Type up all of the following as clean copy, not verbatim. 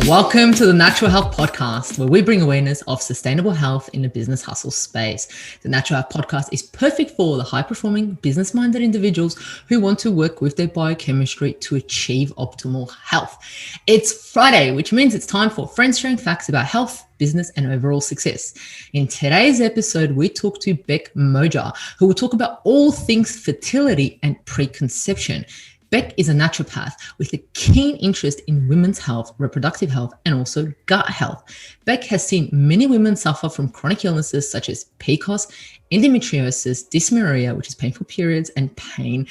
Welcome to the Natural Health Podcast, where we bring awareness of sustainable health in the business hustle space. The Natural Health Podcast is perfect for the high-performing, business-minded individuals who want to work with their biochemistry to achieve optimal health. It's Friday, which means it's time for friend-sharing facts about health, business, and overall success. In today's episode, we talk to Bec Moger, who will talk about all things fertility and preconception. Bec is a naturopath with a keen interest in women's health, reproductive health, and also gut health. Bec has seen many women suffer from chronic illnesses such as PCOS, endometriosis, dysmenorrhea, which is painful periods and pain,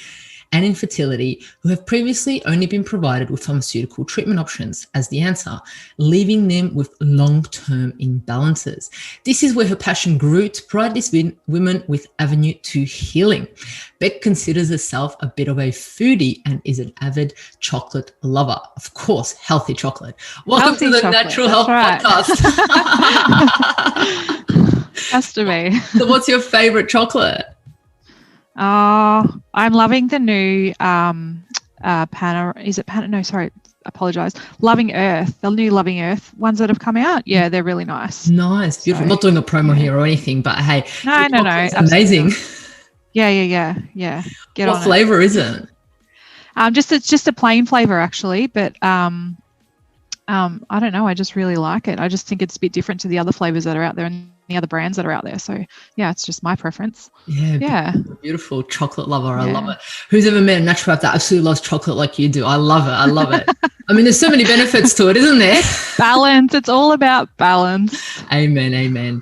and infertility, who have previously only been provided with pharmaceutical treatment options as the answer, leaving them with long-term imbalances. This is where her passion grew to provide these women with avenue to healing. Bec considers herself a bit of a foodie and is an avid chocolate lover. Of course, healthy chocolate. Welcome to the Natural Health Podcast. Has to be. So what's your favorite chocolate? I'm loving the new apologize. Loving Earth, the new Loving Earth ones that have come out. Yeah, they're really nice. Nice, beautiful. So, not doing a promo here or anything, but hey, no, amazing. Yeah. What flavor is it? It's just a plain flavor actually, but I don't know. I just really like it. I just think it's a bit different to the other flavors that are out there and the other brands that are out there. So yeah, it's just my preference. Yeah. Beautiful chocolate lover. I love it. Who's ever met a naturopath that absolutely loves chocolate like you do? I love it. I mean, there's so many benefits to it, isn't there? Balance. It's all about balance. Amen.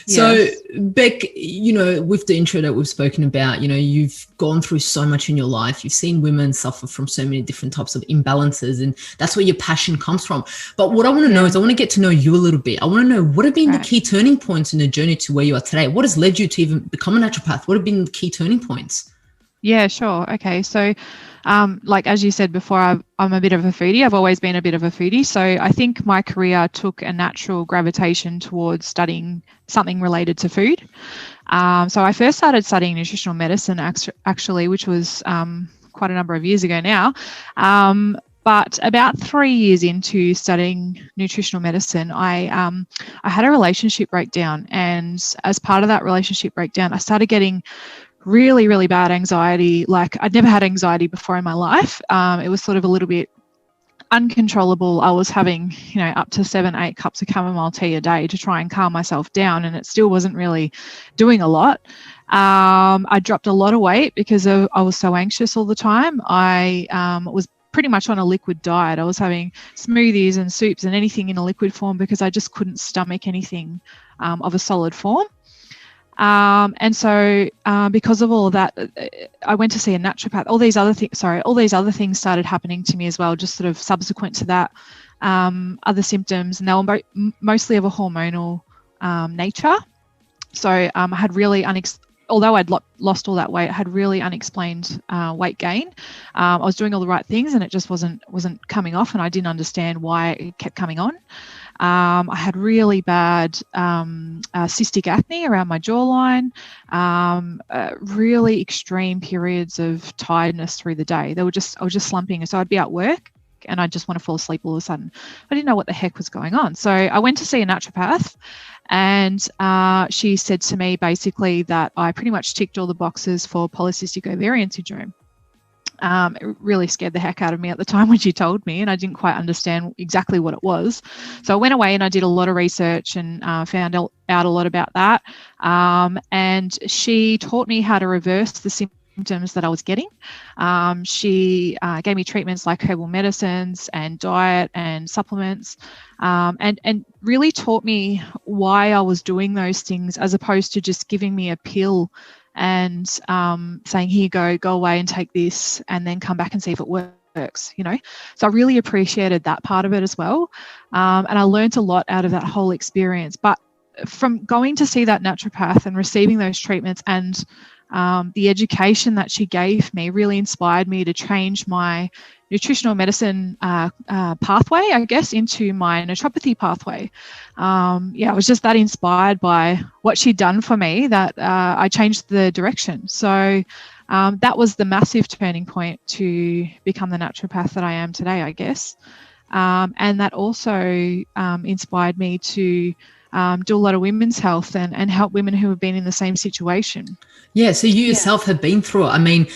So Bec, with the intro that we've spoken about, you've gone through so much in your life. You've seen women suffer from so many different types of imbalances, and that's where your passion comes from. But what I want to know is I want to get to know you a little bit. I want to know, what have been the key turning points in the journey to where you are today? What has led you to even become a naturopath? What have been the key turning points? Yeah, sure. Okay. So, as you said before, I'm a bit of a foodie. I've always been a bit of a foodie. So I think my career took a natural gravitation towards studying something related to food. So I first started studying nutritional medicine actually, which was quite a number of years ago now. But about 3 years into studying nutritional medicine, I had a relationship breakdown. And as part of that relationship breakdown, I started getting really, really bad anxiety. Like, I'd never had anxiety before in my life. It was sort of a little bit uncontrollable. I was having, up to 7-8 cups of chamomile tea a day to try and calm myself down, and it still wasn't really doing a lot. I dropped a lot of weight because I was so anxious all the time. I was pretty much on a liquid diet. I was having smoothies and soups and anything in a liquid form because I just couldn't stomach anything of a solid form. And so because of all of that, I went to see a naturopath. All these other things started happening to me as well, just sort of subsequent to that, other symptoms, and they were mostly of a hormonal nature. So I had really although I'd lost all that weight, I had really unexplained weight gain. I was doing all the right things and it just wasn't coming off, and I didn't understand why it kept coming on. I had really bad cystic acne around my jawline, really extreme periods of tiredness through the day. I was just slumping. So I'd be at work and I'd just want to fall asleep all of a sudden. I didn't know what the heck was going on. So I went to see a naturopath, and she said to me basically that I pretty much ticked all the boxes for polycystic ovarian syndrome. It really scared the heck out of me at the time when she told me, and I didn't quite understand exactly what it was. So I went away and I did a lot of research and found out a lot about that. And she taught me how to reverse the symptoms that I was getting. She gave me treatments like herbal medicines and diet and supplements, and really taught me why I was doing those things, as opposed to just giving me a pill and saying, here you go away and take this and then come back and see if it works, So I really appreciated that part of it as well. And I learned a lot out of that whole experience. But from going to see that naturopath and receiving those treatments and the education that she gave me really inspired me to change my nutritional medicine pathway, I guess, into my naturopathy pathway. I was just that inspired by what she'd done for me that I changed the direction. So that was the massive turning point to become the naturopath that I am today, I guess. And that also inspired me to do a lot of women's health and help women who have been in the same situation. Yeah. So you yourself have been through it. I mean,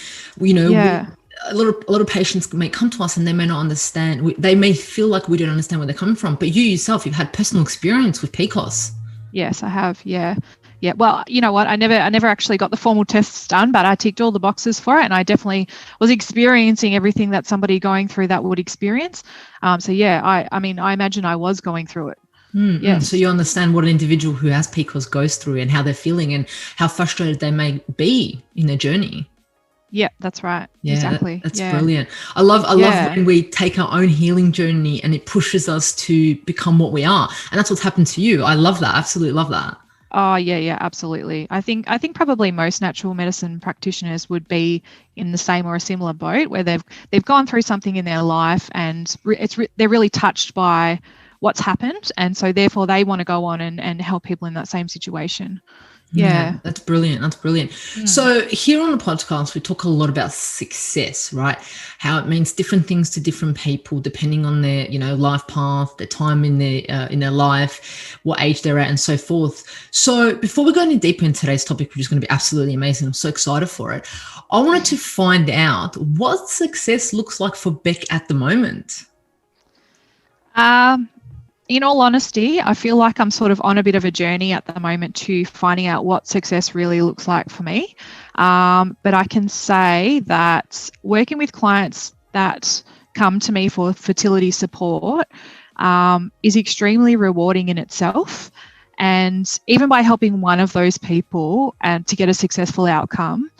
Yeah. a lot of patients may come to us and they may not understand. They may feel like we don't understand where they're coming from. But you yourself, you've had personal experience with PCOS. Yes, I have. Yeah. Yeah. Well, you know what? I never actually got the formal tests done, but I ticked all the boxes for it, and I definitely was experiencing everything that somebody going through that would experience. So yeah, I mean, I imagine I was going through it. Mm-hmm. Yes. So you understand what an individual who has PCOS goes through and how they're feeling and how frustrated they may be in their journey. Yeah, that's right. Yeah, exactly. That's brilliant. I love Yeah. when we take our own healing journey and it pushes us to become what we are. And that's what's happened to you. I love that. Absolutely love that. Oh yeah, absolutely. I think probably most natural medicine practitioners would be in the same or a similar boat where they've gone through something in their life and they're really touched by what's happened, and so therefore they want to go on and help people in that same situation. Yeah. That's brilliant. That's brilliant. So here on the podcast, we talk a lot about success, right? How it means different things to different people, depending on their, life path, their time in their life, what age they're at, and so forth. So before we go any deeper in today's topic, which is going to be absolutely amazing, I'm so excited for it. I wanted to find out what success looks like for Bec at the moment. In all honesty, I feel like I'm sort of on a bit of a journey at the moment to finding out what success really looks like for me. But I can say that working with clients that come to me for fertility support is extremely rewarding in itself. And even by helping one of those people to get a successful outcome,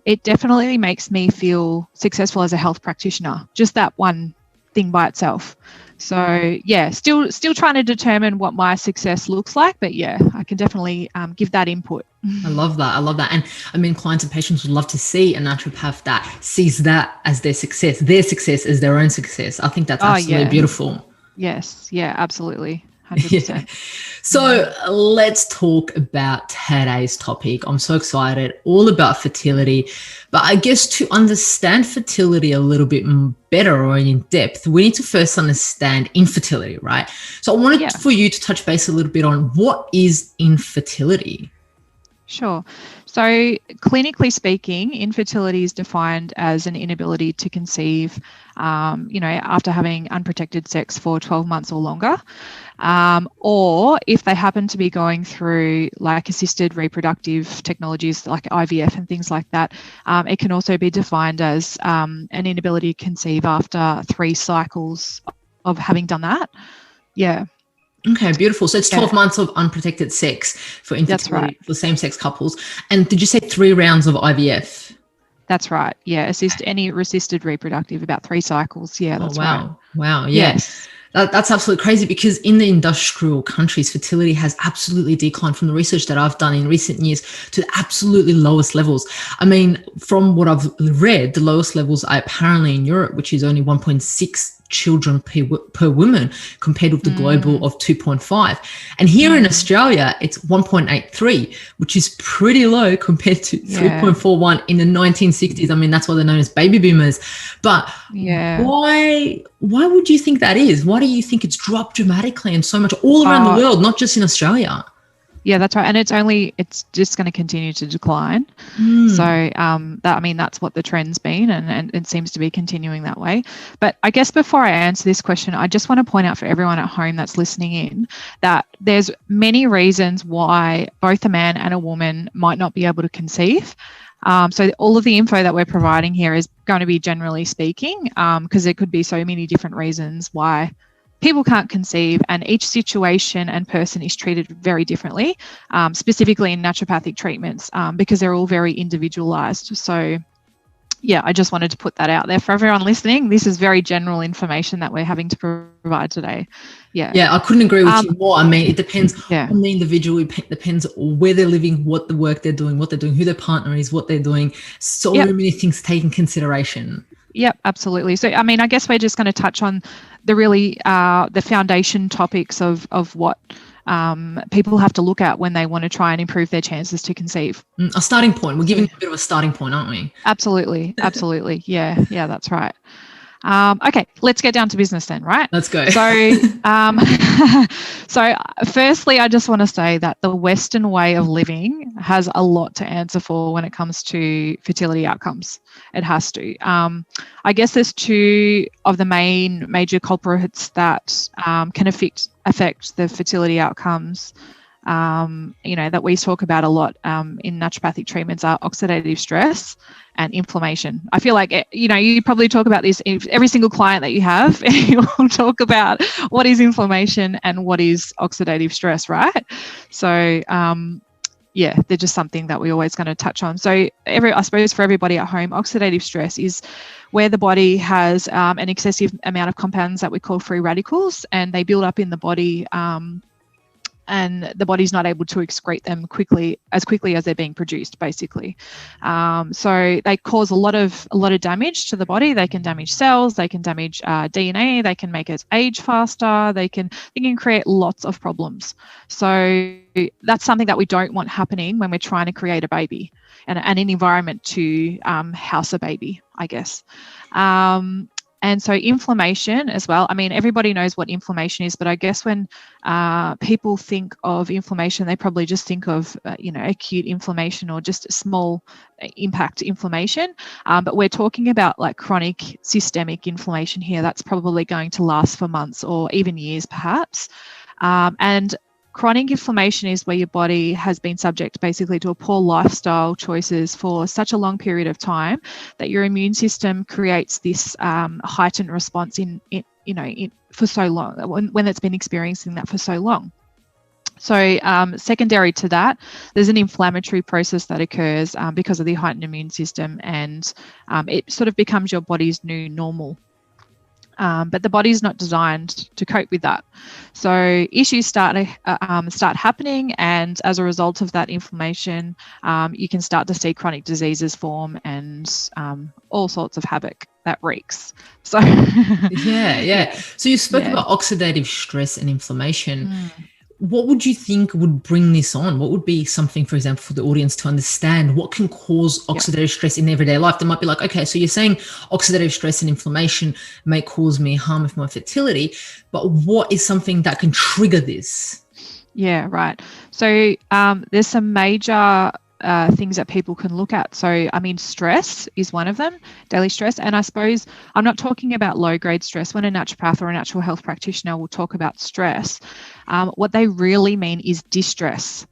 it definitely makes me feel successful as a health practitioner, just that one thing by itself. So yeah, still trying to determine what my success looks like, but yeah, I can definitely give that input. I love that. And I mean, clients and patients would love to see a naturopath that sees that as their success as their own success. I think that's absolutely beautiful. Yes. Yeah, absolutely. 100%. Yeah. So let's talk about today's topic. I'm so excited, all about fertility. But I guess to understand fertility a little bit better or in depth, we need to first understand infertility, right? So I wanted for you to touch base a little bit on what is infertility. Sure. So clinically speaking, infertility is defined as an inability to conceive, after having unprotected sex for 12 months or longer. Or if they happen to be going through like assisted reproductive technologies like IVF and things like that, it can also be defined as an inability to conceive after 3 cycles of having done that. Yeah. Okay, beautiful. So it's 12 months of unprotected sex for infertility for same-sex couples. And did you say 3 rounds of IVF? That's right. Yeah, any assisted reproductive, about 3 cycles. Yeah, that's right. Wow. Yeah. Yes. That's absolutely crazy because in the industrial countries, fertility has absolutely declined from the research that I've done in recent years to the absolutely lowest levels. I mean, from what I've read, the lowest levels are apparently in Europe, which is only 1.6 children per woman compared with the global of 2.5. And here in Australia, it's 1.83, which is pretty low compared to 3.41 in the 1960s. I mean, that's why they're known as baby boomers. But why would you think that is? Why do you think it's dropped dramatically and so much all around the world, not just in Australia? Yeah, that's right. And it's just going to continue to decline. So that's what the trend's been, and it seems to be continuing that way. But I guess before I answer this question, I just want to point out for everyone at home that's listening in that there's many reasons why both a man and a woman might not be able to conceive. So all of the info that we're providing here is going to be generally speaking, because there could be so many different reasons why people can't conceive, and each situation and person is treated very differently, specifically in naturopathic treatments, because they're all very individualized. So yeah, I just wanted to put that out there for everyone listening. This is very general information that we're having to provide today. Yeah, I couldn't agree with you more. I mean, it depends on the individual. It depends where they're living, what the work they're doing, who their partner is, what they're doing. So many things to take in consideration. Yep, absolutely. So, I mean, I guess we're just going to touch on the foundation topics of what people have to look at when they want to try and improve their chances to conceive. A starting point. We're giving a bit of a starting point, aren't we? Absolutely. Yeah, that's right. Okay, let's get down to business then, right? Let's go. So firstly, I just want to say that the Western way of living has a lot to answer for when it comes to fertility outcomes. It has to. I guess there's two of the major culprits that can affect the fertility outcomes. That we talk about a lot in naturopathic treatments are oxidative stress and inflammation. I feel like, you probably talk about this in every single client that you have. You will talk about what is inflammation and what is oxidative stress, right? So, they're just something that we're always going to touch on. So I suppose for everybody at home, oxidative stress is where the body has an excessive amount of compounds that we call free radicals, and they build up in the body, and the body's not able to excrete them as quickly as they're being produced, basically. So they cause a lot of damage to the body. They can damage cells, they can damage DNA, they can make it age faster, they can create lots of problems. So that's something that we don't want happening when we're trying to create a baby and an environment to house a baby, I guess. And so inflammation as well. I mean, everybody knows what inflammation is, but I guess when people think of inflammation, they probably just think of, acute inflammation or just small impact inflammation. But we're talking about like chronic systemic inflammation here. That's probably going to last for months or even years, perhaps. And chronic inflammation is where your body has been subject basically to a poor lifestyle choices for such a long period of time that your immune system creates this heightened response for so long when it's been experiencing that for so long. So secondary to that, there's an inflammatory process that occurs because of the heightened immune system, and it sort of becomes your body's new normal. But the body's not designed to cope with that. So issues start happening, and as a result of that inflammation, you can start to see chronic diseases form and all sorts of havoc that wreaks. So yeah. So you spoke about oxidative stress and inflammation. What would you think would bring this on? What would be something, for example, for the audience to understand what can cause oxidative stress in everyday life? They might be like, okay, so you're saying oxidative stress and inflammation may cause me harm with my fertility, but what is something that can trigger this? Yeah, right. So there's some major things that people can look at. So, I mean, stress is one of them, daily stress. And I suppose I'm not talking about low-grade stress. When a naturopath or a natural health practitioner will talk about stress, what they really mean is distress,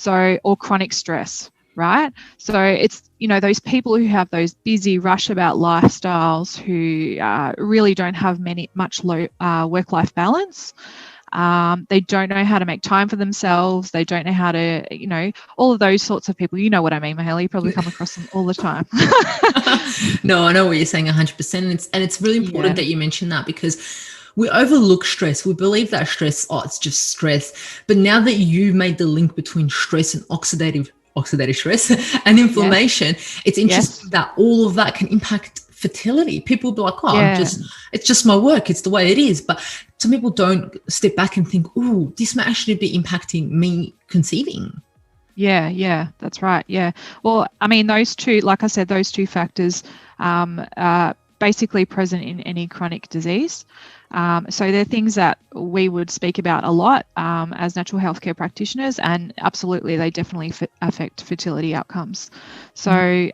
or chronic stress, right? So it's, those people who have those busy, rush-about lifestyles who really don't have much low work-life balance. They don't know how to make time for themselves. They don't know how to, all of those sorts of people. You know what I mean, Mahalia? You probably come across them all the time. No, I know what you're saying 100%. And it's really important that you mention that, because we overlook stress. We believe that stress, it's just stress. But now that you've made the link between stress and oxidative stress and inflammation, it's interesting that all of that can impact fertility. People will be like, it's just my work. It's the way it is. But some people don't step back and think, oh, this may actually be impacting me conceiving. Yeah, that's right. Yeah. Well, I mean, those two, like I said, those two factors are basically present in any chronic disease. So they're things that we would speak about a lot as natural healthcare practitioners, and absolutely they definitely affect fertility outcomes. So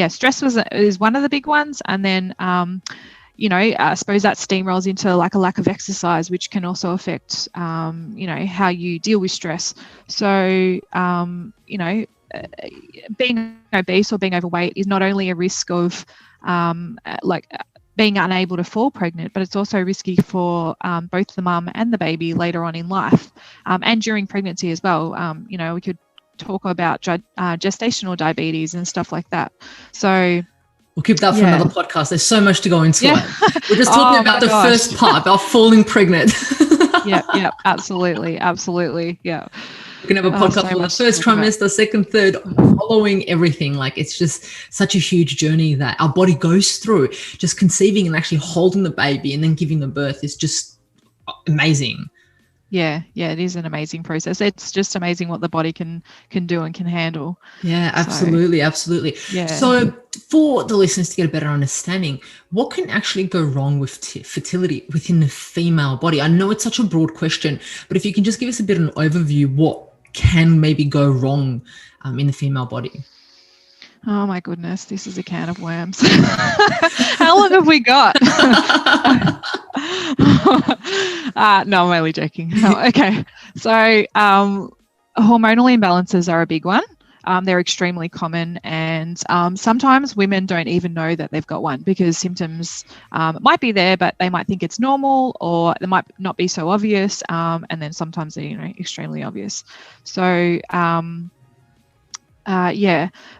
stress is one of the big ones, and then I suppose that steamrolls into like a lack of exercise, which can also affect how you deal with stress. So being obese or being overweight is not only a risk of being unable to fall pregnant, but it's also risky for both the mum and the baby later on in life, and during pregnancy as well. We could talk about gestational diabetes and stuff like that. So we'll keep that for another podcast. There's so much to go into it. We're just talking about the first part, about falling pregnant. Yeah, absolutely. Yeah. We can have a podcast for the first trimester, second, third, following everything. Like, it's just such a huge journey that our body goes through. Just conceiving and actually holding the baby and then giving the birth is just amazing. Yeah, it is an amazing process. It's just amazing what the body can do and can handle. Yeah, So, absolutely. yeah. So for the listeners to get a better understanding, what can actually go wrong with fertility within the female body? I know it's such a broad question, but if you can just give us a bit of an overview, what can maybe go wrong in the female body? Oh my goodness, this is a can of worms. How long have we got? No, I'm only joking. Okay, so hormonal imbalances are a big one. They're extremely common, and sometimes women don't even know that they've got one because symptoms might be there, but they might think it's normal, or they might not be so obvious, and then sometimes they're extremely obvious. So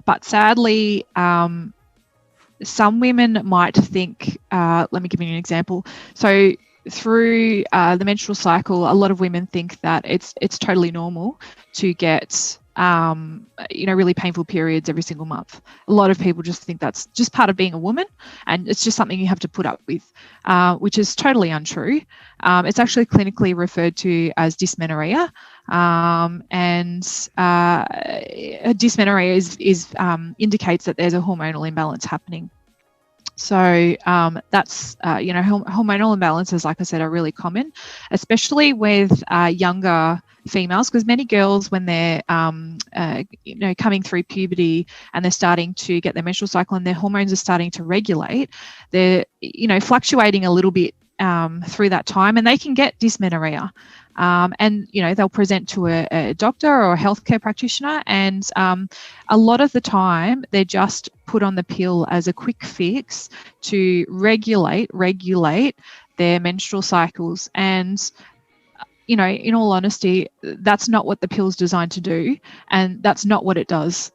but sadly, some women might think, let me give you an example. So through the menstrual cycle, a lot of women think that it's totally normal to get really painful periods every single month. A lot of people just think that's just part of being a woman, and it's just something you have to put up with, which is totally untrue. It's actually clinically referred to as dysmenorrhea, and dysmenorrhea is indicates that there's a hormonal imbalance happening. So that's, hormonal imbalances, like I said, are really common, especially with younger females, because many girls, when they're, coming through puberty and they're starting to get their menstrual cycle and their hormones are starting to regulate, they're, fluctuating a little bit through that time, and they can get dysmenorrhea. And they'll present to a doctor or a healthcare practitioner, and a lot of the time they're just put on the pill as a quick fix to regulate their menstrual cycles. And in all honesty, that's not what the pill's designed to do, and that's not what it does.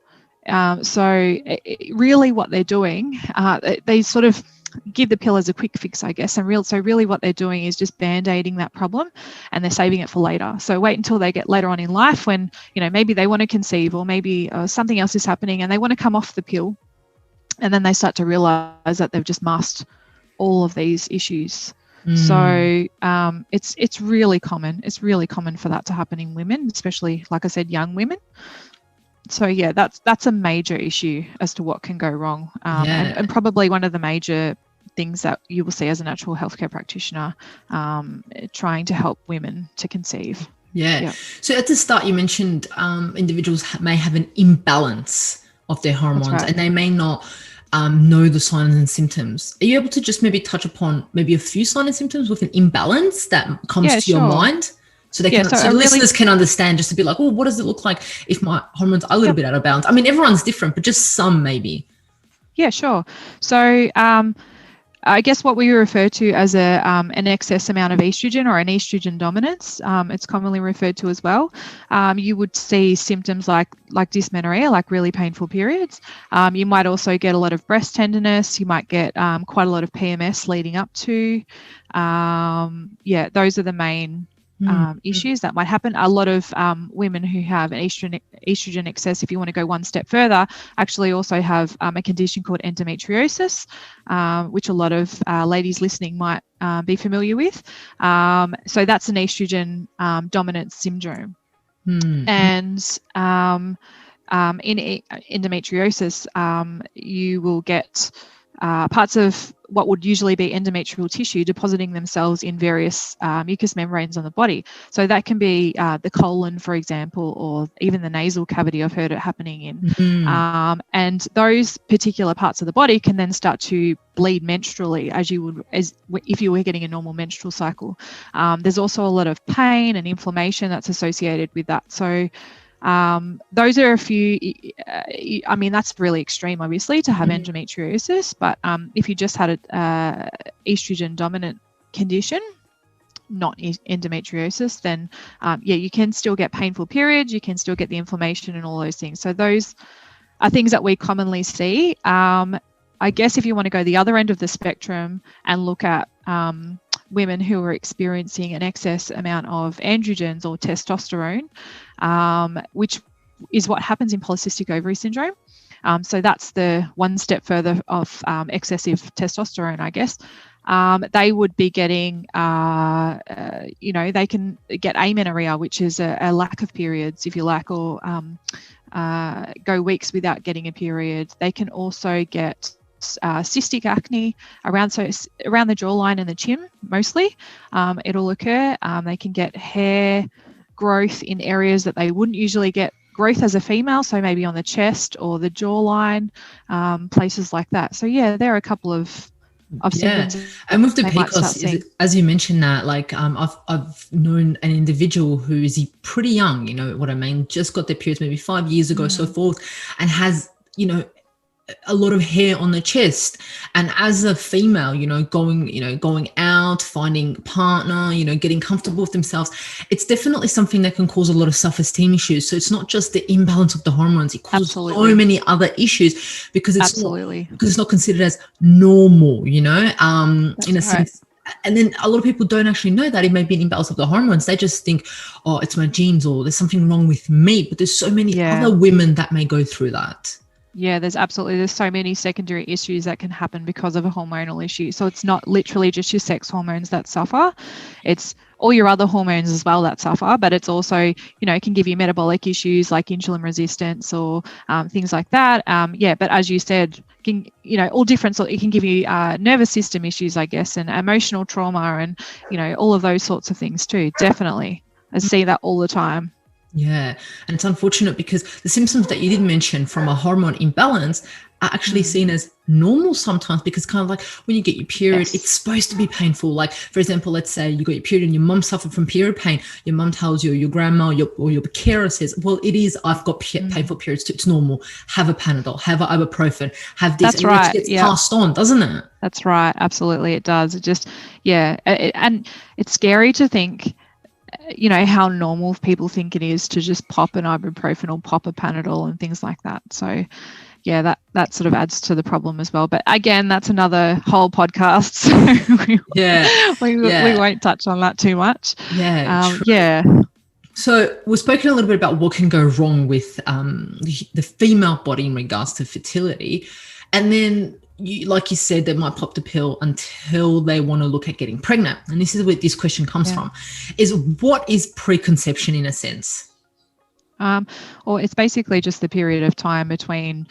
Really what they're doing, they sort of give the pill as a quick fix, I guess. And really what they're doing is just band-aiding that problem, and they're saving it for later. So wait until they get later on in life when, maybe they want to conceive, or maybe something else is happening and they want to come off the pill. And then they start to realize that they've just masked all of these issues. So it's really common. It's really common for that to happen in women, especially, like I said, young women. So yeah, that's a major issue as to what can go wrong, and probably one of the major things that you will see as a natural healthcare practitioner, trying to help women to conceive. Yeah. So at the start, you mentioned individuals may have an imbalance of their hormones, right, and they may not know the signs and symptoms. Are you able to just maybe touch upon maybe a few signs and symptoms with an imbalance that comes to your mind? So they can, so listeners can understand, just to be like, well, what does it look like if my hormones are a little bit out of balance? I mean, everyone's different, but just some maybe. Yeah, sure. So I guess what we refer to as an excess amount of estrogen, or an estrogen dominance, it's commonly referred to as well. You would see symptoms like dysmenorrhea, like really painful periods. You might also get a lot of breast tenderness. You might get quite a lot of PMS leading up to. Those are the main issues that might happen. A lot of women who have an estrogen excess, if you want to go one step further, actually also have a condition called endometriosis, which a lot of ladies listening might be familiar with. So that's an estrogen dominant syndrome. And in endometriosis, you will get parts of what would usually be endometrial tissue depositing themselves in various mucous membranes on the body. So that can be the colon, for example, or even the nasal cavity. I've heard it happening in. And those particular parts of the body can then start to bleed menstrually, as if you were getting a normal menstrual cycle. There's also a lot of pain and inflammation that's associated with that. So those are a few. I mean, that's really extreme, obviously, to have endometriosis. But if you just had a estrogen dominant condition, not endometriosis, then you can still get painful periods. You can still get the inflammation and all those things. So those are things that we commonly see. I guess if you want to go the other end of the spectrum and look at women who are experiencing an excess amount of androgens or testosterone, which is what happens in polycystic ovary syndrome. So that's the one step further of excessive testosterone, I guess. they would be getting, they can get amenorrhea, which is a lack of periods, if you like, or go weeks without getting a period. They can also get cystic acne around the jawline and the chin mostly. It'll occur. They can get hair growth in areas that they wouldn't usually get growth as a female, so maybe on the chest or the jawline, places like that. So yeah, there are a couple of symptoms. And with the PCOS, as you mentioned that, like I've known an individual who is pretty young, you know what I mean, just got their periods maybe 5 years ago, so forth, and has, you know, a lot of hair on the chest. And as a female, going out, finding a partner, getting comfortable with themselves, it's definitely something that can cause a lot of self-esteem issues. So it's not just the imbalance of the hormones, it causes so many other issues because it's not considered as normal, in a sense. And then a lot of people don't actually know that it may be an imbalance of the hormones. They just think, oh, it's my genes, or there's something wrong with me. But there's so many other women that may go through that. Yeah, there's so many secondary issues that can happen because of a hormonal issue. So it's not literally just your sex hormones that suffer. It's all your other hormones as well that suffer, but it's also, it can give you metabolic issues like insulin resistance or things like that. But as you said, all different. So it can give you nervous system issues, I guess, and emotional trauma and, all of those sorts of things too. Definitely. I see that all the time. Yeah. And it's unfortunate because the symptoms that you did mention from a hormone imbalance are actually seen as normal sometimes, because kind of like when you get your period, it's supposed to be painful. Like, for example, let's say you got your period and your mum suffered from period pain. Your mum tells you, your grandma or your carer says, well, it is, I've got painful periods too. It's normal. Have a Panadol, have an ibuprofen, have this. That's right. It gets passed on, doesn't it? That's right. Absolutely. It does. It just, and it's scary to think, how normal people think it is to just pop an ibuprofen or pop a Panadol and things like that. So yeah, that sort of adds to the problem as well. But again, that's another whole podcast. So we won't touch on that too much. So we've spoken a little bit about what can go wrong with the female body in regards to fertility. And then like you said, they might pop the pill until they want to look at getting pregnant. And this is where this question comes from, is what is preconception in a sense? Or it's basically just the period of time between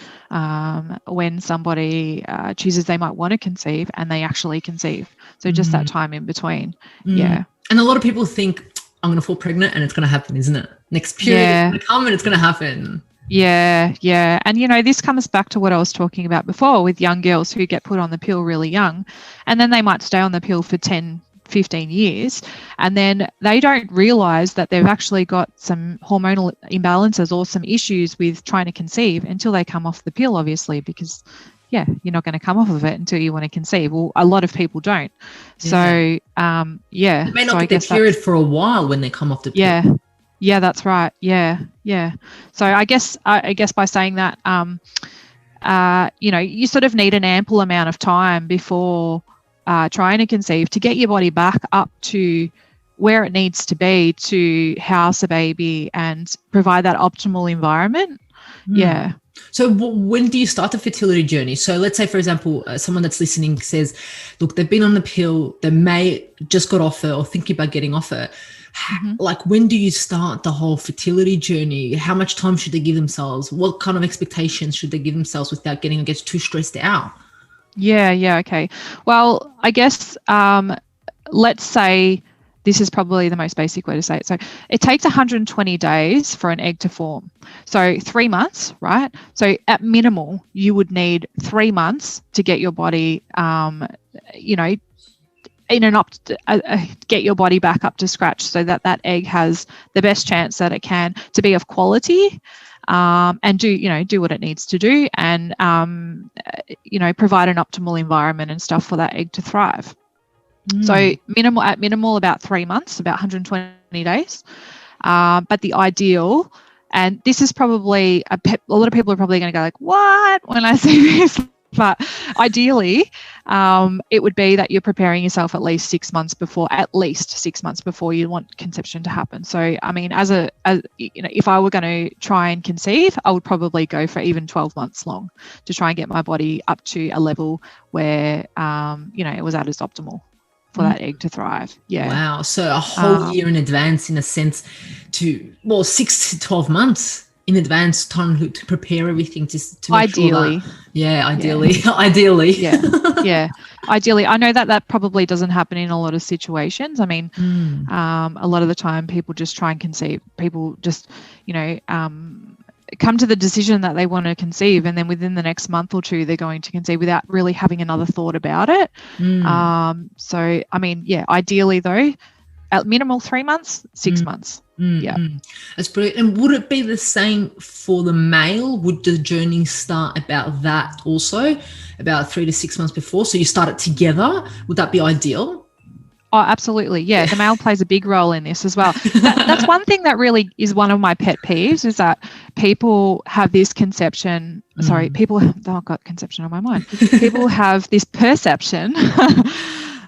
when somebody chooses they might want to conceive and they actually conceive. So just that time in between. Yeah. And a lot of people think, I'm going to fall pregnant and it's going to happen, isn't it? Next period is going to come and it's going to happen. Yeah. And, this comes back to what I was talking about before with young girls who get put on the pill really young, and then they might stay on the pill for 10, 15 years, and then they don't realize that they've actually got some hormonal imbalances or some issues with trying to conceive until they come off the pill, obviously, because, you're not going to come off of it until you want to conceive. Well, a lot of people don't. So, They may not get their period for a while when they come off the pill. Yeah, that's right. Yeah. So I guess by saying that, you sort of need an ample amount of time before trying to conceive to get your body back up to where it needs to be to house a baby and provide that optimal environment. Yeah. So when do you start the fertility journey? So let's say, for example, someone that's listening says, look, they've been on the pill, they may just got off it or thinking about getting off it. Like, when do you start the whole fertility journey? How much time should they give themselves? What kind of expectations should they give themselves without getting, too stressed out? Yeah. Okay. Well, I guess let's say this is probably the most basic way to say it. So it takes 120 days for an egg to form. So 3 months, right? So at minimal, you would need 3 months to get your body, get your body back up to scratch so that egg has the best chance that it can to be of quality, and do what it needs to do, and provide an optimal environment and stuff for that egg to thrive. So at minimal about 3 months, about 120 days. But the ideal, and this is probably a lot of people are probably going to go like, what, when I say this, But ideally, it would be that you're preparing yourself at least 6 months before you want conception to happen. So, I mean, as if I were going to try and conceive, I would probably go for even 12 months long to try and get my body up to a level where, it was at its optimal for that egg to thrive. Yeah. Wow. So a whole year in advance, in a sense, 6 to 12 months in advance time to prepare everything to ideally sure that, ideally ideally. I know that probably doesn't happen in a lot of situations. I mean, a lot of the time people just try and conceive. People just come to the decision that they want to conceive, and then within the next month or two they're going to conceive without really having another thought about it. So I mean, ideally though, at minimal 3 months, 6 months. That's brilliant. And would it be the same for the male? Would the journey start about that also, about 3 to 6 months before? So you start it together. Would that be ideal? Oh, absolutely. Yeah, the male plays a big role in this as well. That's one thing that really is one of my pet peeves, is that people have this conception. I've got conception on my mind. People have this perception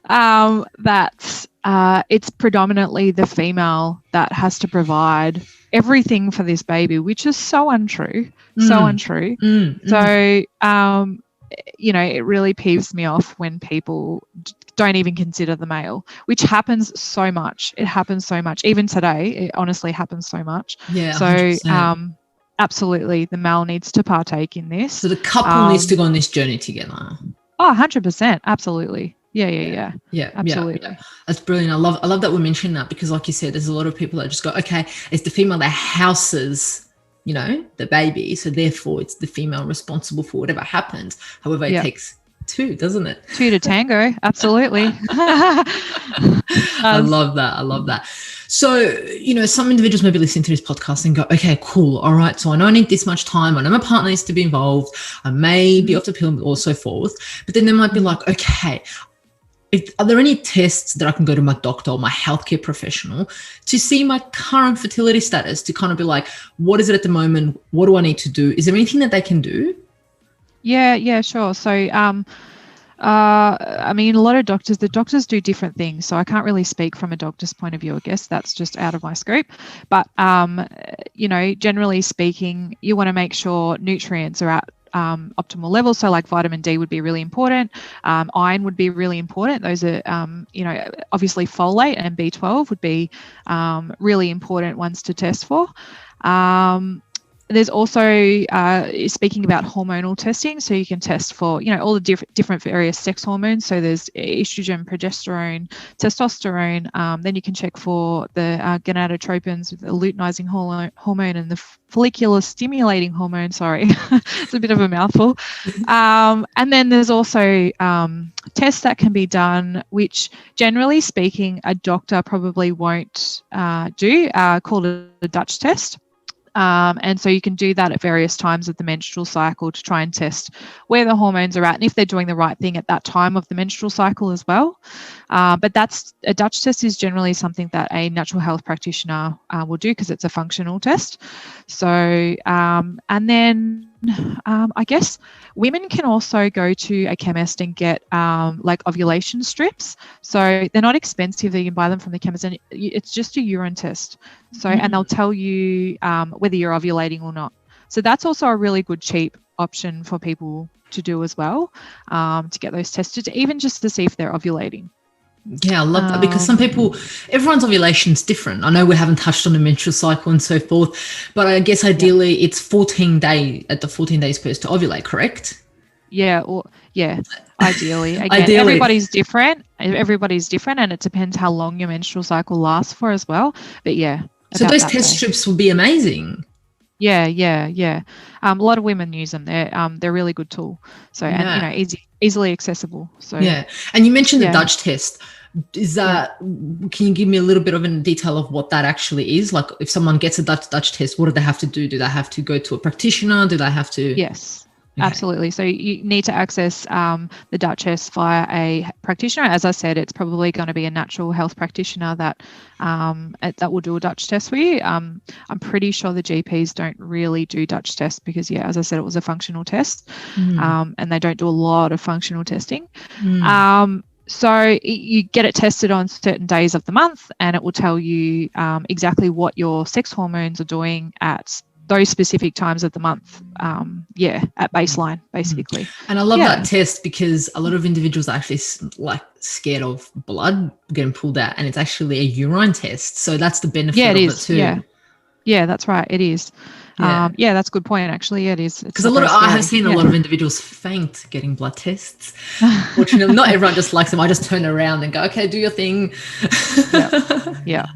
that it's predominantly the female that has to provide everything for this baby, which is so untrue. So it really peeves me off when people don't even consider the male, which happens so much. It happens so much. Even today, it honestly happens so much. Yeah. So 100%. Absolutely, the male needs to partake in this. So the couple needs to go on this journey together. Oh, 100%. Absolutely. Yeah. Absolutely. Yeah. That's brilliant. I love that we mentioned that, because like you said, there's a lot of people that just go, okay, it's the female that houses, the baby. So therefore it's the female responsible for whatever happens. However, it takes two, doesn't it? Two to tango. Absolutely. I love that. So, some individuals may be listening to this podcast and go, okay, cool. All right. So I know I need this much time. I know my partner needs to be involved. I may be off the pill or so forth. But then they might be like, okay, are there any tests that I can go to my doctor or my healthcare professional to see my current fertility status, to kind of be like, what is it at the moment? What do I need to do? Is there anything that they can do? Yeah, sure. So, I mean, a lot of the doctors do different things. So I can't really speak from a doctor's point of view. I guess that's just out of my scope. But, generally speaking, you want to make sure nutrients are at optimal levels. So like vitamin D would be really important. Iron would be really important. Those are, obviously folate and B12 would be really important ones to test for. There's also, speaking about hormonal testing, so you can test for, all the different various sex hormones. So there's estrogen, progesterone, testosterone. Then you can check for the gonadotropins, the luteinizing hormone, and the follicular stimulating hormone. Sorry, it's a bit of a mouthful. And then there's also tests that can be done, which generally speaking, a doctor probably won't do, called a Dutch test. And so you can do that at various times of the menstrual cycle to try and test where the hormones are at and if they're doing the right thing at that time of the menstrual cycle as well. But that's a Dutch test is generally something that a natural health practitioner will do, because it's a functional test. So, and then I guess women can also go to a chemist and get like ovulation strips. So they're not expensive. You can buy them from the chemist, and it's just a urine test. So, and they'll tell you whether you're ovulating or not. So that's also a really good cheap option for people to do as well, to get those tested, even just to see if they're ovulating. Yeah, I love that, because some people, everyone's ovulation is different. I know we haven't touched on the menstrual cycle and so forth, but I guess ideally it's 14 days first to ovulate, correct? Yeah, ideally. Again, everybody's different, and it depends how long your menstrual cycle lasts for as well. But yeah. So those test strips will be amazing. Yeah. A lot of women use them. They're a really good tool. So, and easily accessible. So yeah. And you mentioned the Dutch test. Is that, can you give me a little bit of a detail of what that actually is? Like if someone gets a Dutch test, what do they have to do? Do they have to go to a practitioner? Do they have to? Yes. Absolutely. So you need to access the Dutch test via a practitioner. As I said, it's probably going to be a natural health practitioner that will do a Dutch test for you. I'm pretty sure the GPs don't really do Dutch tests because, as I said, it was a functional test, and they don't do a lot of functional testing. So you get it tested on certain days of the month, and it will tell you exactly what your sex hormones are doing at those specific times of the month, at baseline, basically. And I love that test because a lot of individuals are actually scared of blood getting pulled out, and it's actually a urine test. So that's the benefit of it too. Yeah, that's right. It is. That's a good point, actually. Yeah, it is. Because I have seen a lot of individuals faint getting blood tests. Fortunately, not everyone just likes them. I just turn around and go, okay, do your thing. Yeah.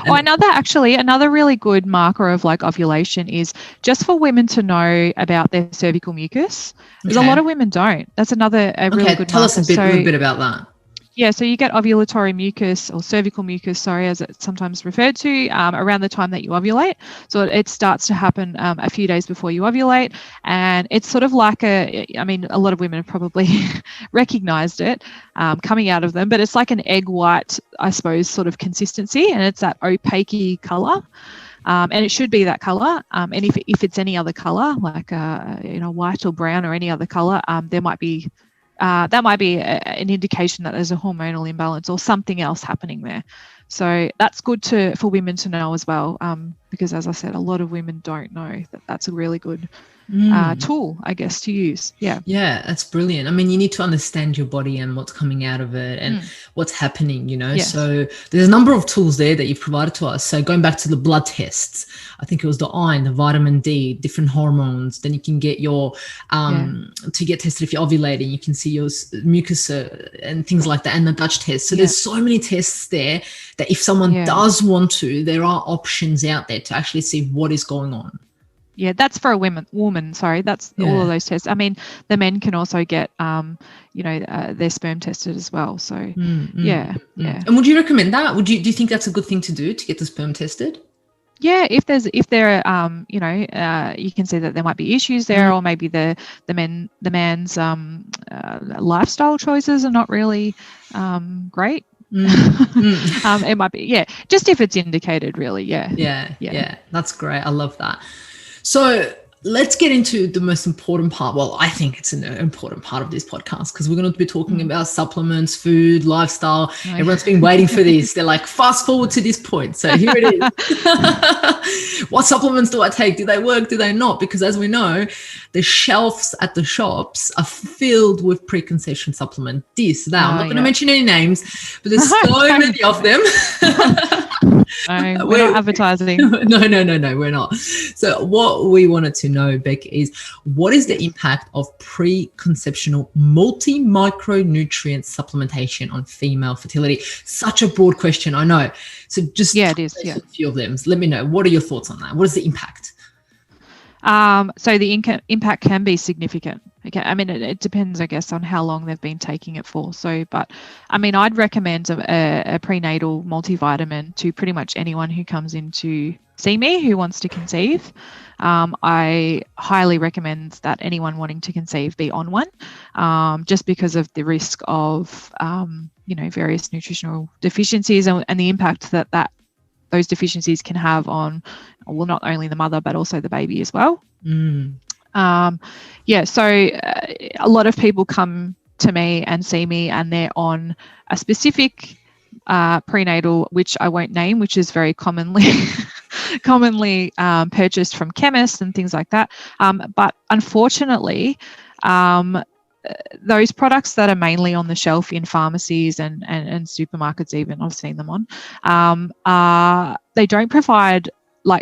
Another really good marker of ovulation is just for women to know about their cervical mucus, because a lot of women don't. That's really good marker. Tell us a little bit about that. Yeah, so you get ovulatory mucus, or cervical mucus, as it's sometimes referred to, around the time that you ovulate. So it starts to happen a few days before you ovulate, and it's sort of like a lot of women have probably recognized it coming out of them, but it's like an egg white, I suppose, sort of consistency, and it's that opaque color. And it should be that color. And if it's any other color, like white or brown or any other color, there might be that might be an indication that there's a hormonal imbalance or something else happening there. So that's good for women to know as well, because, as I said, a lot of women don't know that that's a really good tool, I guess, to use. Yeah, that's brilliant. I mean, you need to understand your body and what's coming out of it and what's happening, Yes. So there's a number of tools there that you've provided to us. So going back to the blood tests, I think it was the iron, the vitamin D, different hormones. Then you can get your to get tested if you're ovulating. You can see your mucus and things like that, and the Dutch test. So there's so many tests there that if someone does want to, there are options out there to actually see what is going on. Yeah, that's for a woman. Sorry, that's all of those tests. I mean, the men can also get, their sperm tested as well. So, And would you recommend that? Do you think that's a good thing to do, to get the sperm tested? Yeah, if there, you can see that there might be issues there, or maybe the man's lifestyle choices are not really great. It might be, just if it's indicated, really. Yeah. That's great. I love that. So let's get into the most important part. Well, I think it's an important part of this podcast, because we're going to be talking about supplements, food, lifestyle. Everyone's been waiting for this. They're like, fast forward to this point. So here it is. What supplements do I take? Do they work? Do they not? Because as we know, the shelves at the shops are filled with preconception supplement, this, that. I'm not going to mention any names, but there's so many of them. No, we're not advertising. No, we're not. So what we wanted to know, Bec, is what is the impact of preconceptional multimicronutrient supplementation on female fertility? Such a broad question, I know. So just it is. A few of them. So let me know. What are your thoughts on that? What is the impact? So the impact can be significant. Okay, I mean, it depends, I guess, on how long they've been taking it for. So, but I mean, I'd recommend a prenatal multivitamin to pretty much anyone who comes in to see me who wants to conceive. I highly recommend that anyone wanting to conceive be on one, just because of the risk of, various nutritional deficiencies and the impact that those deficiencies can have on, well, not only the mother, but also the baby as well. So a lot of people come to me and see me, and they're on a specific prenatal, which I won't name, which is very commonly purchased from chemists and things like that. But unfortunately, those products that are mainly on the shelf in pharmacies and supermarkets, even I've seen them on, they don't provide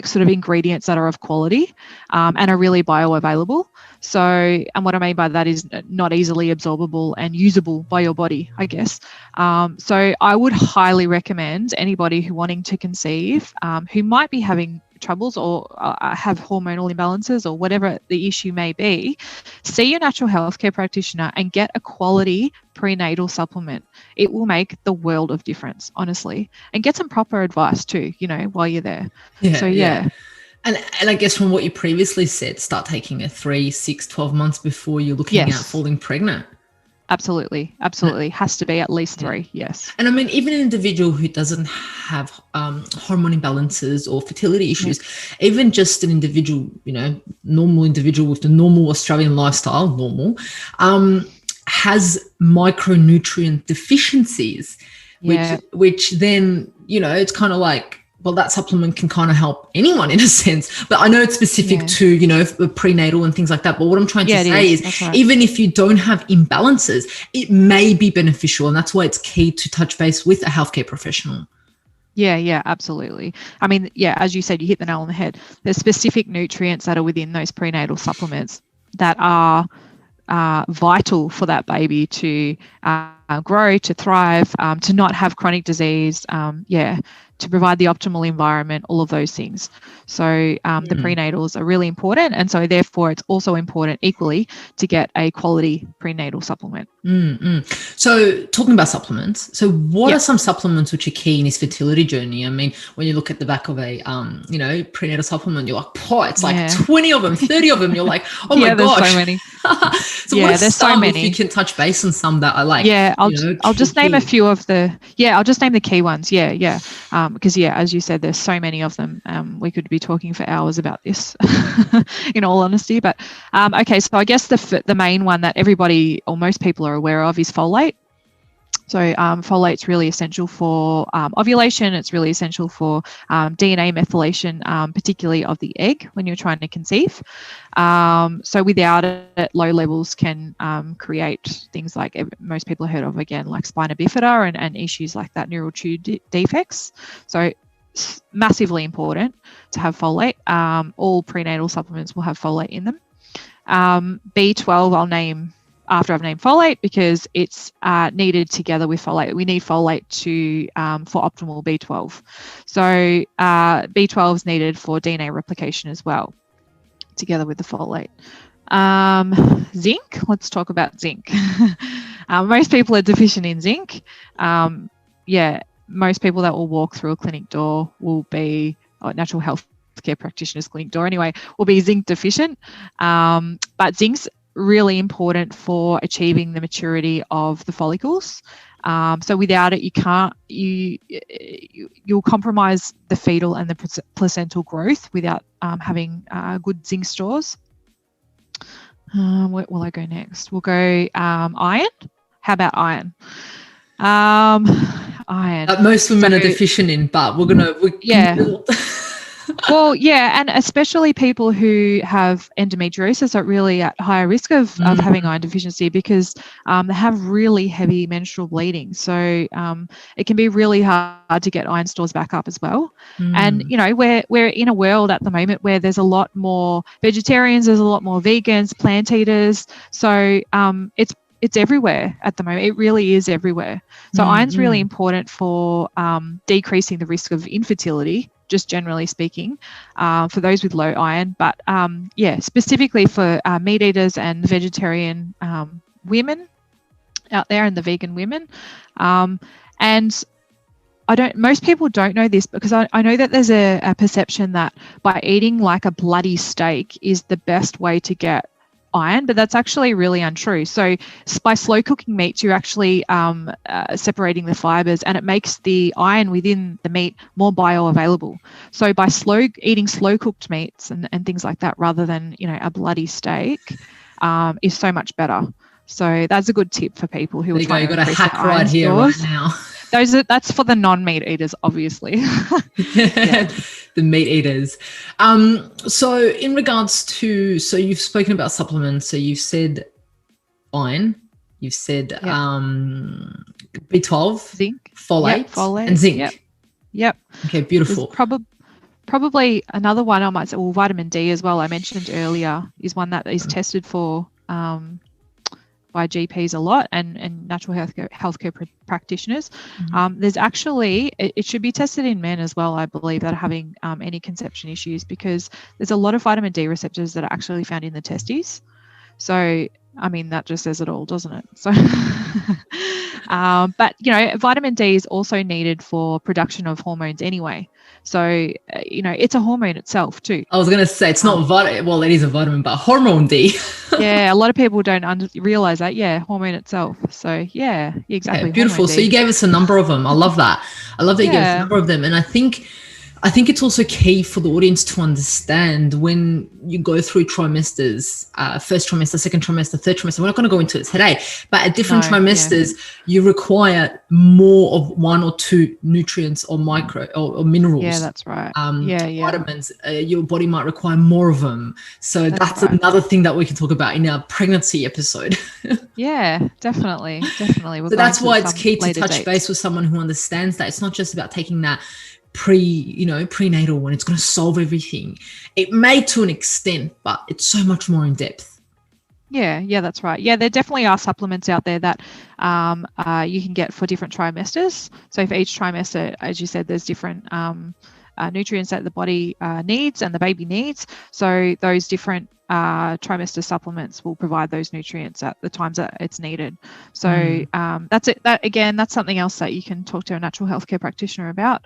sort of ingredients that are of quality and are really bioavailable. So, and what I mean by that is not easily absorbable and usable by your body, I guess. So I would highly recommend anybody who wanting to conceive, who might be having troubles or have hormonal imbalances or whatever the issue may be, see your natural healthcare practitioner and get a quality prenatal supplement. It will make the world of difference, honestly. And get some proper advice too, while you're there. And I guess from what you previously said, start taking it 3, 6, 12 months before you're looking at Yes. falling pregnant. Absolutely. Has to be at least 3. Yes. And I mean, even an individual who doesn't have hormone imbalances or fertility issues, even just an individual, normal individual with the normal Australian lifestyle, has micronutrient deficiencies, which then, it's kind of like, well, that supplement can kind of help anyone in a sense, but I know it's specific to, prenatal and things like that. But what I'm trying to say is even if you don't have imbalances, it may be beneficial. And that's why it's key to touch base with a healthcare professional. Yeah, absolutely. I mean, as you said, you hit the nail on the head. There's specific nutrients that are within those prenatal supplements that are vital for that baby to grow, to thrive, to not have chronic disease, to provide the optimal environment, all of those things. So the prenatals are really important, and so therefore it's also important equally to get a quality prenatal supplement. So talking about supplements, so what are some supplements which are key in his fertility journey? I mean, when you look at the back of a prenatal supplement, you're like, it's like 20 of them, 30 of them. You're like, oh my gosh, there's so many. So there's so many. If you can touch base on some that I like. I'll just name a few of the. I'll just name the key ones. Because as you said, there's so many of them. We could be talking for hours about this, in all honesty. But okay, so I guess the main one that everybody or most people are aware of is folate. So folate's really essential for ovulation. It's really essential for DNA methylation, particularly of the egg when you're trying to conceive. So without it, low levels can create things like most people have heard of, again, like spina bifida and issues like that, neural tube defects. So it's massively important to have folate. All prenatal supplements will have folate in them. B12 I'll name after I've named folate because it's needed together with folate. We need folate for optimal B12. So B12 is needed for DNA replication as well, together with the folate. Zinc, let's talk about zinc. Most people are deficient in zinc. Most people that will walk through a clinic door will be, natural health care practitioners clinic door anyway, will be zinc deficient. But zinc's really important for achieving the maturity of the follicles. So without it, you'll compromise the fetal and the placental growth without having good zinc stores. Where will I go next? We'll go iron. How about iron? Iron. Most women are deficient in, but we're gonna. Well, and especially people who have endometriosis are really at higher risk of having iron deficiency because they have really heavy menstrual bleeding. So it can be really hard to get iron stores back up as well. And, we're in a world at the moment where there's a lot more vegetarians, there's a lot more vegans, plant eaters. So it's everywhere at the moment. It really is everywhere. So iron's really important for decreasing the risk of infertility, just generally speaking, for those with low iron. But specifically for meat eaters and vegetarian women out there and the vegan women. And most people don't know this because I know that there's a perception that by eating like a bloody steak is the best way to get iron, but that's actually really untrue. So by slow cooking meats, you're actually separating the fibers, and it makes the iron within the meat more bioavailable. So by eating slow cooked meats and things like that, rather than a bloody steak, is so much better. So that's a good tip for people who are trying to increase their iron stores. Right now. That's for the non-meat eaters, obviously. The meat eaters. So in regards to, so you've spoken about supplements. So you've said iron, you've said B12, zinc, folate, and zinc. Yep. Okay, beautiful. There's probably another one I might say, well, vitamin D as well, I mentioned earlier, is one that is tested for by GPs a lot and natural healthcare practitioners. There's actually, it should be tested in men as well, I believe, that are having any conception issues, because there's a lot of vitamin D receptors that are actually found in the testes. So, I mean, that just says it all, doesn't it? So, but, vitamin D is also needed for production of hormones anyway. So, it's a hormone itself too. I was going to say it's not vitamin. Well, it is a vitamin, but hormone D. Yeah, a lot of people don't realize that. Yeah, hormone itself. So yeah, exactly. Yeah, beautiful. So you gave us a number of them. I love that. I love that you gave us a number of them. And I think it's also key for the audience to understand when you go through trimesters, first trimester, second trimester, third trimester. We're not going to go into it today, but at different trimesters, you require more of one or two nutrients or micro or minerals. Yeah, that's right. Vitamins. Your body might require more of them. So that's right. another thing that we can talk about in our pregnancy episode. Yeah, definitely. So that's why it's key to touch base with someone who understands that it's not just about taking that prenatal when it's going to solve everything. It may to an extent, but it's so much more in depth. Yeah, that's right. Yeah, there definitely are supplements out there that you can get for different trimesters. So for each trimester, as you said, there's different nutrients that the body needs and the baby needs. So those different trimester supplements will provide those nutrients at the times that it's needed. So that's it. That's something else that you can talk to a natural healthcare practitioner about.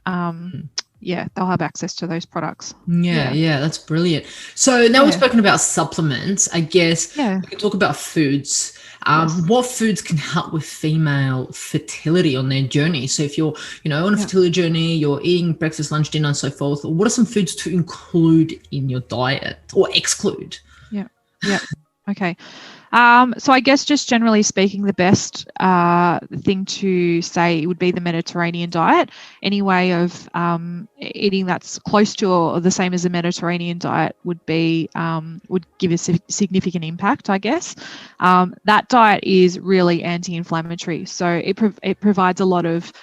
Yeah, they'll have access to those products. Yeah, that's brilliant. So now we've spoken about supplements, I guess we can talk about foods. What foods can help with female fertility on their journey? So if you're, on a fertility journey, you're eating breakfast, lunch, dinner, and so forth, what are some foods to include in your diet or exclude? Yeah. Okay. So I guess just generally speaking, the best thing to say would be the Mediterranean diet. Any way of eating that's close to or the same as a Mediterranean diet would give a significant impact, I guess. That diet is really anti-inflammatory, so it provides a lot of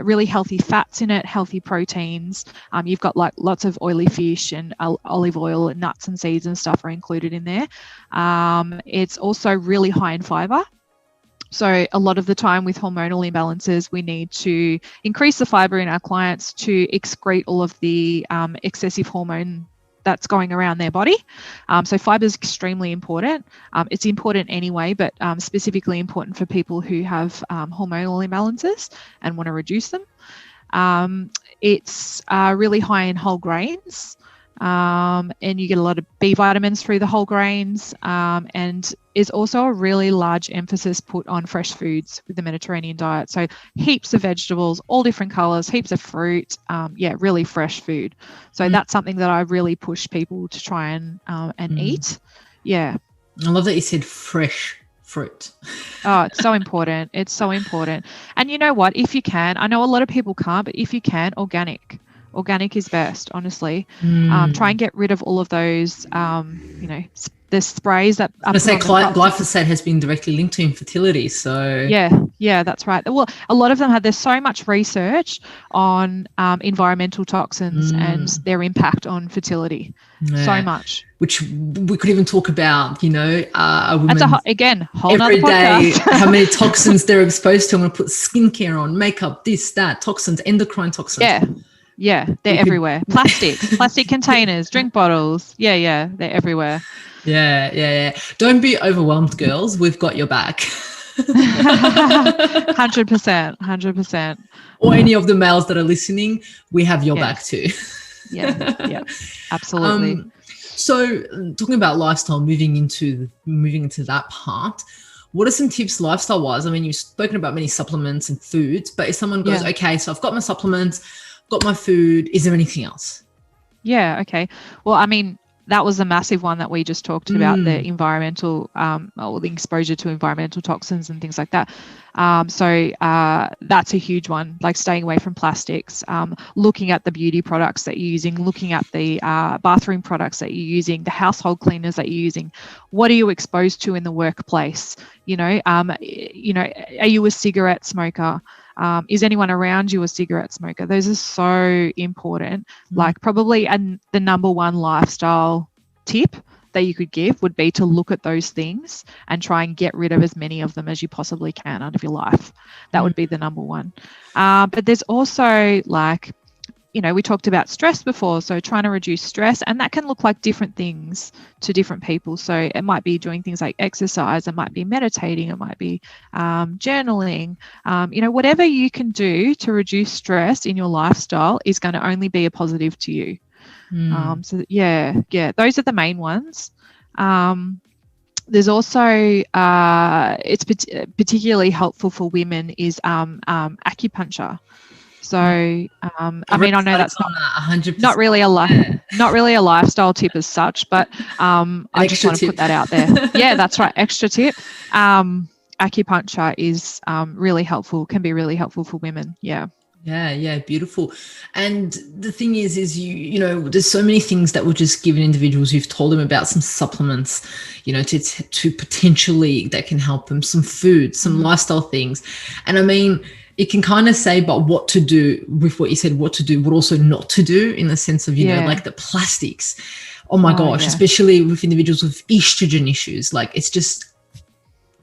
really healthy fats in it, healthy proteins. You've got like lots of oily fish and olive oil and nuts and seeds and stuff are included in there. It's also really high in fiber. So a lot of the time with hormonal imbalances, we need to increase the fiber in our clients to excrete all of the excessive hormone that's going around their body. So fiber is extremely important. It's important anyway, but specifically important for people who have hormonal imbalances and want to reduce them. It's really high in whole grains, and you get a lot of B vitamins through the whole grains, and is also a really large emphasis put on fresh foods with the Mediterranean diet. So heaps of vegetables, all different colors, heaps of fruit, really fresh food. So that's something that I really push people to try and eat. Yeah. I love that you said fresh fruit. Oh, it's so important. It's so important. And you know what? If you can, I know a lot of people can't, but if you can, organic. Organic is best, honestly. Try and get rid of all of those, the sprays that are glyphosate has been directly linked to infertility. So yeah, that's right. Well, a lot of them there's so much research on environmental toxins and their impact on fertility. So much. Which we could even talk about, a woman. That's whole every day, podcast. how many toxins they're exposed to. I'm going to put skincare on, makeup, this, that, toxins, endocrine toxins. Yeah, they're everywhere. Plastic containers, drink bottles. Yeah, they're everywhere. Yeah. Don't be overwhelmed, girls. We've got your back. 100%. Or any of the males that are listening, we have your back too. Yeah, absolutely. So talking about lifestyle, moving into that part, what are some tips lifestyle-wise? I mean, you've spoken about many supplements and foods, but if someone goes, okay, so I've got my supplements, got my food, is there anything else? Yeah, okay. Well, I mean, that was a massive one that we just talked about, the environmental, or the exposure to environmental toxins and things like that. So that's a huge one, like staying away from plastics, looking at the beauty products that you're using, looking at the bathroom products that you're using, the household cleaners that you're using. What are you exposed to in the workplace? Are you a cigarette smoker? Is anyone around you a cigarette smoker? Those are so important. Like probably the number one lifestyle tip that you could give would be to look at those things and try and get rid of as many of them as you possibly can out of your life. That would be the number one. But there's also like we talked about stress before, so trying to reduce stress, and that can look like different things to different people. So it might be doing things like exercise, it might be meditating, it might be journaling, whatever you can do to reduce stress in your lifestyle is going to only be a positive to you. So those are the main ones. There's also, it's particularly helpful for women is acupuncture. So, I know that's not really a lifestyle tip as such, but I just want to put that out there. Yeah, that's right. Extra tip. Acupuncture is really helpful, can be really helpful for women. Yeah. Yeah, beautiful. And the thing is you know, there's so many things that we're just giving individuals. You've told them about some supplements, to potentially that can help them, some food, some lifestyle things. And I mean, it can kind of say about what to do with what you said, what to do, but also not to do, in the sense of, like the plastics. Oh my gosh, especially with individuals with estrogen issues. Like, it's just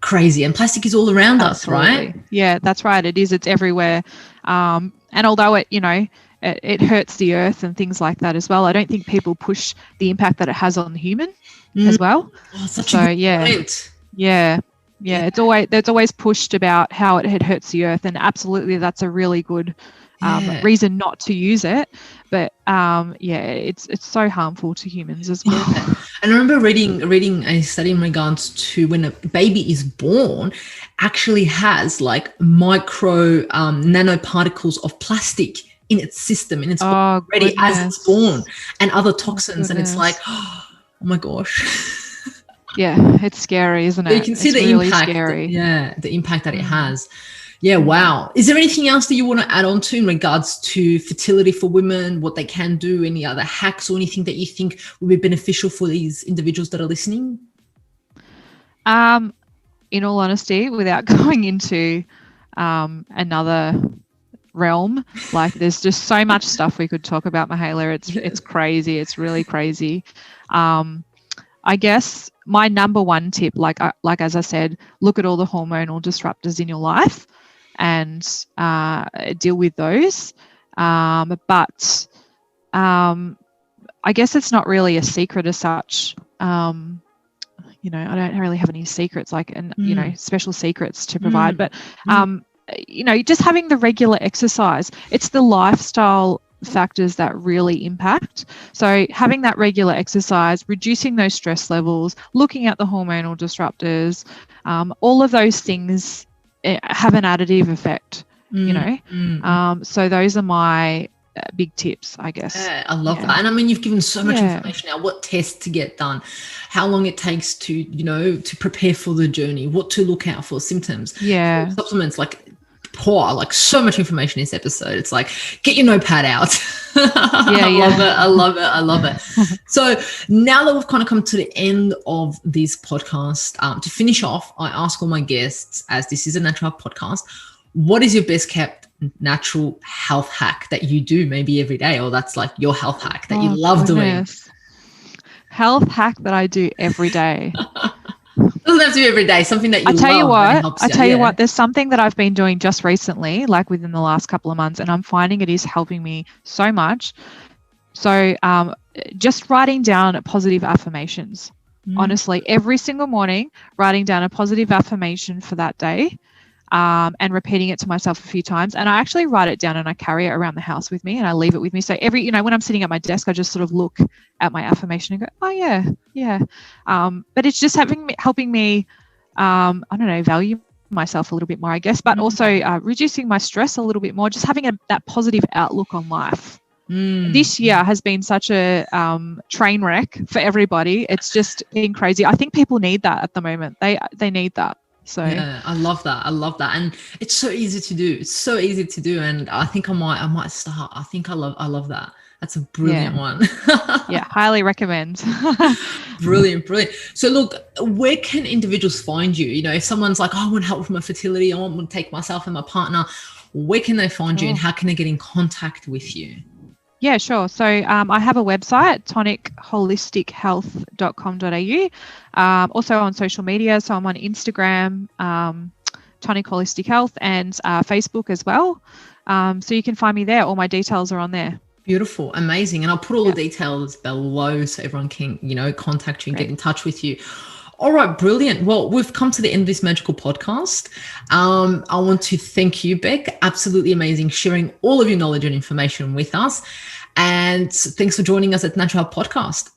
crazy. And plastic is all around us, right? Yeah, that's right. It is. It's everywhere. And although it hurts the earth and things like that as well, I don't think people push the impact that it has on the human as well. Oh, such a good point. Yeah, it's always pushed about how it hurts the earth, and absolutely that's a really good reason not to use it. But it's so harmful to humans as well. Yeah. And I remember reading a study in regards to when a baby is born, actually has like micro nanoparticles of plastic in its system, in its body already as it's born, and other toxins, and it's like, oh my gosh. Yeah, it's scary, isn't it? You can see it's the really impact. Scary. Yeah, the impact that it has. Yeah, wow. Is there anything else that you want to add on to in regards to fertility for women, what they can do, any other hacks or anything that you think would be beneficial for these individuals that are listening? In all honesty, without going into another realm, like there's just so much stuff we could talk about, Mihaela. It's crazy. It's really crazy. I guess my number one tip, like as I said, look at all the hormonal disruptors in your life and deal with those. But I guess it's not really a secret as such. I don't really have any secrets, special secrets to provide. But just having the regular exercise, it's the lifestyle factors that really impact. So having that regular exercise, reducing those stress levels, looking at the hormonal disruptors, all of those things have an additive effect, so those are my big tips, I guess. Yeah, I love that. And I mean, you've given so much information now, what tests to get done, how long it takes to, to prepare for the journey, what to look out for, symptoms, supplements, like so much information in this episode. It's like, get your notepad out. I love it. So now that we've kind of come to the end of this podcast, to finish off, I ask all my guests, as this is a natural podcast, what is your best kept natural health hack that you do maybe every day, or that's like your health hack that you love doing? Health hack that I do every day. Doesn't have to be every day, something that you love. I tell you what, there's something that I've been doing just recently, like within the last couple of months, and I'm finding it is helping me so much. So just writing down positive affirmations. Honestly, every single morning, writing down a positive affirmation for that day, and repeating it to myself a few times. And I actually write it down and I carry it around the house with me and I leave it with me. So when I'm sitting at my desk, I just sort of look at my affirmation and go, oh yeah. But it's just helping me, value myself a little bit more, I guess, but also reducing my stress a little bit more, just having that positive outlook on life. This year has been such a train wreck for everybody. It's just been crazy. I think people need that at the moment. They need that. So yeah, I love that. And it's so easy to do. And I think I might start. I think I love that. That's a brilliant one. Yeah, highly recommend. Brilliant. So look, where can individuals find you? If someone's like, I want help with my fertility, I want to take myself and my partner, where can they find you and how can they get in contact with you? Yeah, sure. So I have a website, tonicholistichealth.com.au. Also on social media. So I'm on Instagram, Tonic Holistic Health, and Facebook as well. So you can find me there. All my details are on there. Beautiful, amazing. And I'll put all the details below so everyone can, contact you and get in touch with you. All right, brilliant. Well, we've come to the end of this magical podcast. I want to thank you, Bec. Absolutely amazing, sharing all of your knowledge and information with us. And thanks for joining us at Naturopath Podcast.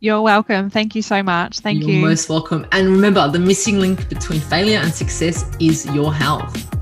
You're welcome. Thank you so much. Thank you. You're most welcome. And remember, the missing link between failure and success is your health.